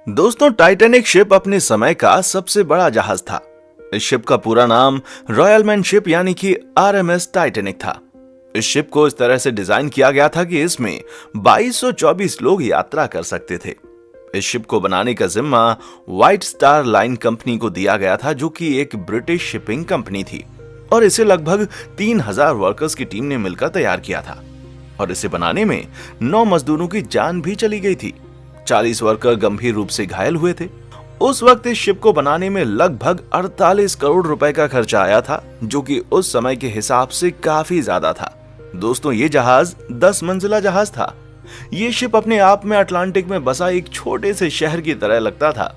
दोस्तों, Titanic ship अपने समय का सबसे बड़ा जहाज था। इस शिप का पूरा नाम रॉयल मैन शिप यानी कि आरएमएस टाइटैनिक था। इस शिप को इस तरह से डिजाइन किया गया था कि इसमें 2224 लोग यात्रा कर सकते थे। इस शिप को बनाने का जिम्मा व्हाइट स्टार लाइन कंपनी को दिया गया था, जो कि एक ब्रिटिश शिपिंग कंपनी थी, और इसे लगभग 3000 वर्कर्स की टीम ने मिलकर तैयार किया था। और इसे बनाने में 9 मजदूरों की जान भी चली गई थी। 40 वर्कर गंभीर रूप से घायल हुए थे। उस वक्त इस शिप को बनाने में लगभग 48 करोड़ रुपए का खर्चा आया था, जो कि उस समय के हिसाब से काफी ज्यादा था। दोस्तों, ये जहाज 10 मंजिला जहाज था। ये शिप अपने आप में अटलांटिक में बसा एक छोटे से शहर की तरह लगता था।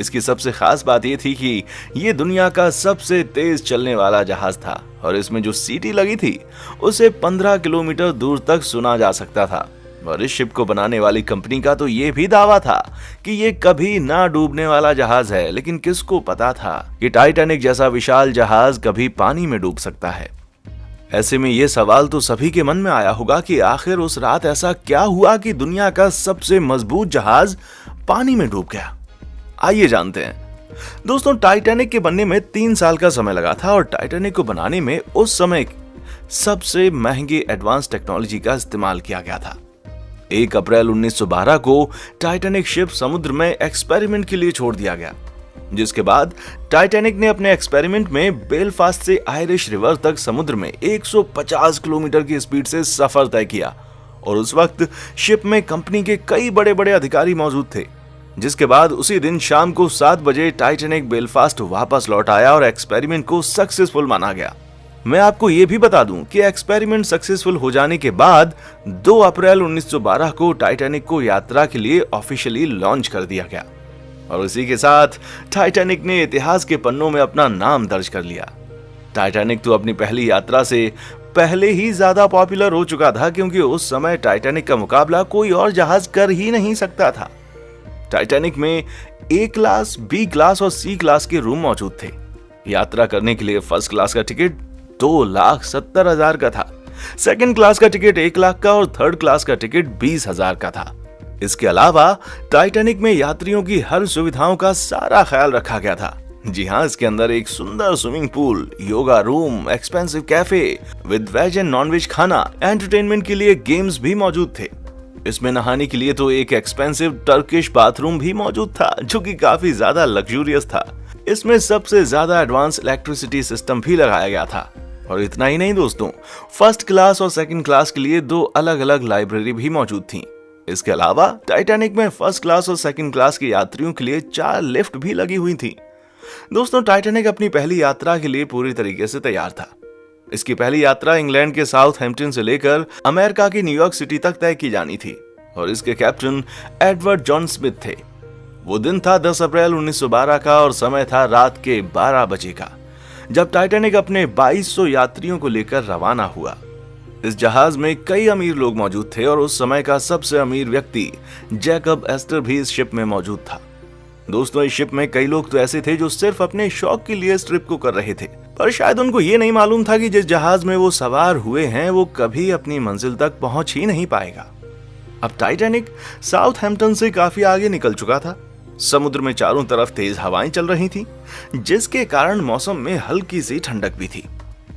इसकी सबसे खास बात यह थी कि ये दुनिया का सबसे तेज चलने वाला जहाज था, और इसमें जो सीटी लगी थी उसे 15 किलोमीटर दूर तक सुना जा सकता था। और इस शिप को बनाने वाली कंपनी का तो ये भी दावा था कि ये कभी ना डूबने वाला जहाज है, लेकिन किसको पता था कि टाइटैनिक जैसा विशाल जहाज कभी पानी में डूब सकता है। ऐसे में ये सवाल तो सभी के मन में आया होगा कि आखिर उस रात ऐसा क्या हुआ कि दुनिया का सबसे मजबूत जहाज पानी में डूब गया। आइए जानते हैं। दोस्तों, टाइटैनिक के बनने में 3 साल का समय लगा था, और टाइटैनिक को बनाने में उस समय सबसे महंगे एडवांस टेक्नोलॉजी का इस्तेमाल किया गया था। 1 अप्रैल 1912 को टाइटैनिक शिप समुद्र में एक्सपेरिमेंट के लिए छोड़ दिया गया, जिसके बाद टाइटैनिक ने अपने एक्सपेरिमेंट में बेलफास्ट से आयरिश रिवर तक समुद्र में 150 किलोमीटर की स्पीड से सफर तय किया। और उस वक्त शिप में कंपनी के कई बड़े बड़े अधिकारी मौजूद थे। जिसके बाद उसी दिन शाम को 7 बजे टाइटैनिक बेलफास्ट वापस लौट आया और एक्सपेरिमेंट को सक्सेसफुल माना गया। मैं आपको यह भी बता दूं कि एक्सपेरिमेंट सक्सेसफुल हो जाने के बाद 2 अप्रैल 1912 को टाइटैनिक को यात्रा के लिए ऑफिशियली लॉन्च कर दिया गया, और इसी के साथ टाइटैनिक ने इतिहास के पन्नों में अपना नाम दर्ज कर लिया। टाइटैनिक तो अपनी पहली यात्रा से पहले ही ज्यादा पॉपुलर हो चुका था, क्योंकि उस समय टाइटैनिक का मुकाबला कोई और जहाज कर ही नहीं सकता था। टाइटैनिक में ए क्लास, बी क्लास और सी क्लास के रूम मौजूद थे। यात्रा करने के लिए फर्स्ट क्लास का टिकट 2,70,000 का था, सेकंड क्लास का टिकट 1 लाख का, और थर्ड क्लास का टिकट 20,000 का था। इसके अलावा टाइटैनिक में यात्रियों की हर सुविधाओं का सारा ख्याल रखा गया था। जी हाँ, इसके अंदर एक सुंदर swimming pool, yoga room, expensive cafe with veg and non veg खाना, एंटरटेनमेंट के लिए गेम्स भी मौजूद थे। इसमें नहाने के लिए तो एक एक्सपेंसिव टर्किश बाथरूम भी मौजूद था, जो कि काफी ज्यादा लग्जूरियस था। इसमें सबसे ज्यादा एडवांस इलेक्ट्रिसिटी सिस्टम भी लगाया गया था। और इतना ही नहीं दोस्तों, फर्स्ट क्लास और सेकंड क्लास के लिए 2 अलग अलग लाइब्रेरी भी मौजूद थी। इसके अलावा टाइटैनिक में फर्स्ट क्लास और सेकंड क्लास के यात्रियों के लिए 4 लिफ्ट भी लगी हुई थी। दोस्तों, टाइटैनिक अपनी पहली यात्रा के लिए पूरी तरीके से तैयार था। इसकी पहली यात्रा इंग्लैंड के साउथहैम्पटन से लेकर अमेरिका की न्यूयॉर्क सिटी तक तय की जानी थी, और इसके कैप्टन एडवर्ड जॉन स्मिथ थे। वो दिन था 10 अप्रैल 1912 का, और समय था रात के 12 बजे का, जब टाइटैनिक अपने 2200 यात्रियों को लेकर रवाना हुआ। इस जहाज में कई अमीर लोग मौजूद थे, और उस समय का सबसे अमीर व्यक्ति जैकब एस्टर भी इस शिप में मौजूद था। दोस्तों, इस शिप में कई लोग तो ऐसे थे जो सिर्फ अपने शौक के लिए इस ट्रिप को कर रहे थे, पर शायद उनको ये नहीं मालूम था कि जिस जहाज में वो सवार हुए हैं वो कभी अपनी मंजिल तक पहुंच ही नहीं पाएगा। अब टाइटैनिक साउथहैम्पटन से काफी आगे निकल चुका था। समुद्र में चारों तरफ तेज हवाएं चल रही थी, जिसके कारण मौसम में हल्की सी ठंडक भी थी।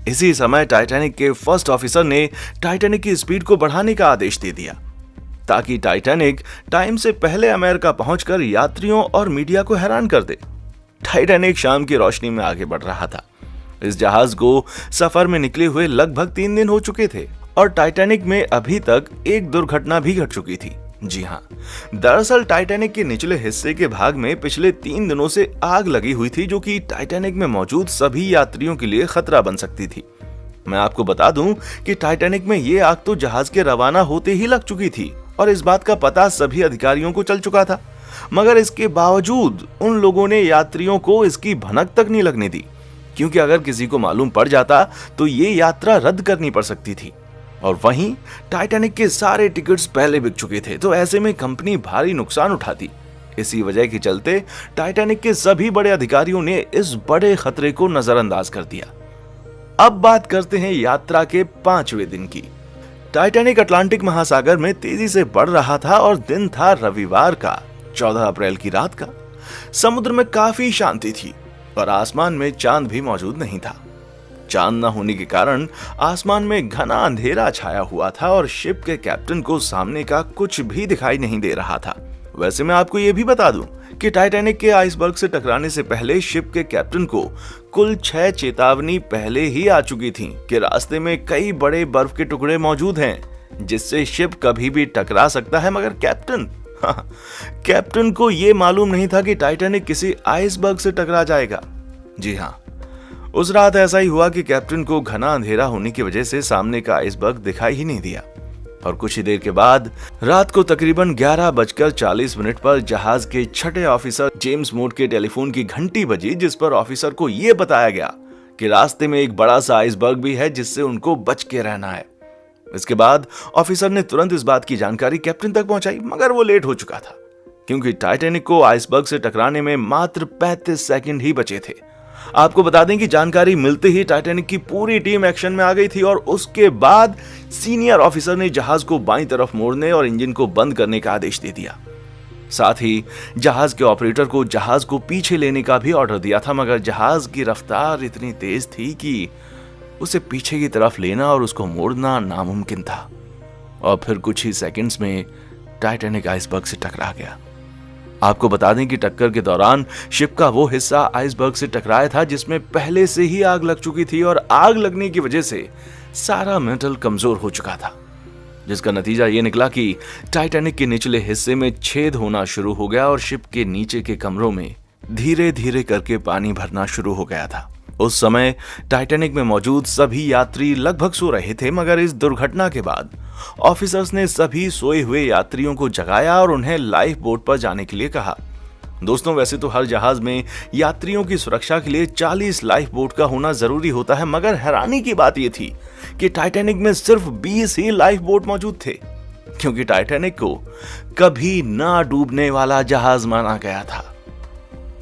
इसी समय टाइटैनिक के फर्स्ट ऑफिसर ने टाइटैनिक की स्पीड को बढ़ाने का आदेश दे दिया, ताकि टाइटैनिक टाइम से पहले अमेरिका पहुंचकर यात्रियों और मीडिया को हैरान कर दे। टाइटैनिक शाम की रोशनी में आगे बढ़ रहा था। इस जहाज को सफर में निकले हुए लगभग 3 दिन हो चुके थे, और टाइटैनिक में अभी तक एक दुर्घटना भी घट चुकी थी। जी हाँ, दरअसल टाइटैनिक के निचले हिस्से के भाग में पिछले 3 दिनों से आग लगी हुई थी, जो कि टाइटैनिक में मौजूद सभी यात्रियों के लिए खतरा बन सकती थी। मैं आपको बता दूं कि टाइटैनिक में ये आग तो जहाज के रवाना होते ही लग चुकी थी, और इस बात का पता सभी अधिकारियों को चल चुका था। मगर इसके बावजूद उन लोगों ने यात्रियों को इसकी भनक तक नहीं लगने दी, क्योंकि अगर किसी को मालूम पड़ जाता तो ये यात्रा रद्द करनी पड़ सकती थी। और वहीं टाइटैनिक के सारे टिकट्स पहले बिक चुके थे, तो ऐसे में कंपनी भारी नुकसान उठाती। इसी वजह के चलते टाइटैनिक के सभी बड़े अधिकारियों ने इस बड़े खतरे को नजरअंदाज कर दिया। अब बात करते हैं यात्रा के 5वें दिन की। टाइटैनिक अटलांटिक महासागर में तेजी से बढ़ रहा था, और दिन था रविवार का 14 अप्रैल की रात का। समुद्र में काफी शांति थी और आसमान में चांद भी मौजूद नहीं था। चांद न होने के कारण आसमान में घना अंधेरा छाया हुआ था और शिप के कैप्टन को सामने का कुछ भी दिखाई नहीं दे रहा था। वैसे मैं आपको यह भी बता दूं कि टाइटैनिक के आइसबर्ग से टकराने से पहले शिप के कैप्टन को कुल 6 चेतावनी पहले ही आ चुकी थी कि रास्ते में कई बड़े बर्फ के टुकड़े मौजूद हैं जिससे शिप कभी भी टकरा सकता है। मगर कैप्टन को यह मालूम नहीं था कि टाइटैनिक किसी आइसबर्ग से टकरा जाएगा। जी हाँ, उस रात ऐसा ही हुआ कि कैप्टन को घना अंधेरा होने की वजह से सामने का आइसबर्ग दिखाई ही नहीं दिया और कुछ ही देर के बाद रात को तकरीबन 11:40 पर जहाज के छठे ऑफिसर जेम्स मूड के टेलीफोन की घंटी बजी, जिस पर ऑफिसर को यह बताया गया कि रास्ते में एक बड़ा सा आइसबर्ग भी है जिससे उनको बच के रहना है। इसके बाद ऑफिसर ने तुरंत इस बात की जानकारी कैप्टन तक पहुंचाई, मगर वो लेट हो चुका था क्योंकि टाइटैनिक को आइसबर्ग से टकराने में मात्र 35 सेकंड ही बचे थे। आपको बता दें कि जानकारी मिलते ही टाइटैनिक की पूरी टीम एक्शन में आ गई थी और उसके बाद सीनियर ऑफिसर ने जहाज को बाईं तरफ मोड़ने और इंजन को बंद करने का आदेश दे दिया। साथ ही जहाज के ऑपरेटर को जहाज को पीछे लेने का भी ऑर्डर दिया था, मगर जहाज की रफ्तार इतनी तेज थी कि उसे पीछे की तरफ लेना और उसको मोड़ना नामुमकिन था और फिर कुछ ही सेकंड्स में टाइटैनिक आइसबर्ग से टकरा गया। आपको बता दें कि टक्कर के दौरान शिप का वो हिस्सा आइसबर्ग से टकराया था जिसमें पहले से ही आग लग चुकी थी और आग लगने की वजह से सारा मेटल कमजोर हो चुका था, जिसका नतीजा ये निकला कि टाइटैनिक के निचले हिस्से में छेद होना शुरू हो गया और शिप के नीचे के कमरों में धीरे धीरे करके पानी भरना शुरू हो गया था। उस समय टाइटैनिक में मौजूद सभी यात्री लगभग सो रहे थे, मगर इस दुर्घटना के बाद ऑफिसर्स ने सभी सोए हुए यात्रियों को जगाया और उन्हें लाइफ बोट पर जाने के लिए कहा। दोस्तों, वैसे तो हर जहाज में यात्रियों की सुरक्षा के लिए 40 लाइफ बोट का होना जरूरी होता है, मगर हैरानी की बात यह थी कि टाइटैनिक में सिर्फ 20 ही लाइफ बोट मौजूद थे, क्योंकि टाइटैनिक को कभी ना डूबने वाला जहाज माना गया था।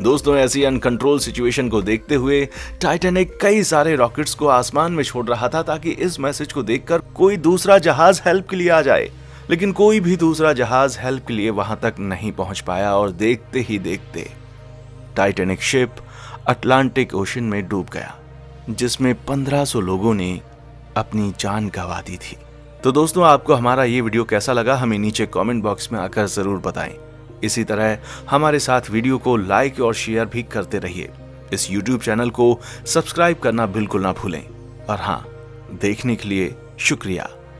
दोस्तों, ऐसी अनकंट्रोल सिचुएशन को देखते हुए टाइटैनिक कई सारे रॉकेट्स को आसमान में छोड़ रहा था ताकि इस मैसेज को देखकर कोई दूसरा जहाज हेल्प के लिए आ जाए, लेकिन कोई भी दूसरा जहाज हेल्प के लिए वहां तक नहीं पहुंच पाया और देखते ही देखते टाइटैनिक शिप अटलांटिक ओशन में डूब गया, जिसमें 1500 लोगों ने अपनी जान गंवा दी थी। तो दोस्तों, आपको हमारा ये वीडियो कैसा लगा हमें नीचे कमेंट बॉक्स में आकर जरूर बताएं। इसी तरह हमारे साथ वीडियो को लाइक और शेयर भी करते रहिए। इस YouTube चैनल को सब्सक्राइब करना बिल्कुल ना भूलें और हाँ, देखने के लिए शुक्रिया।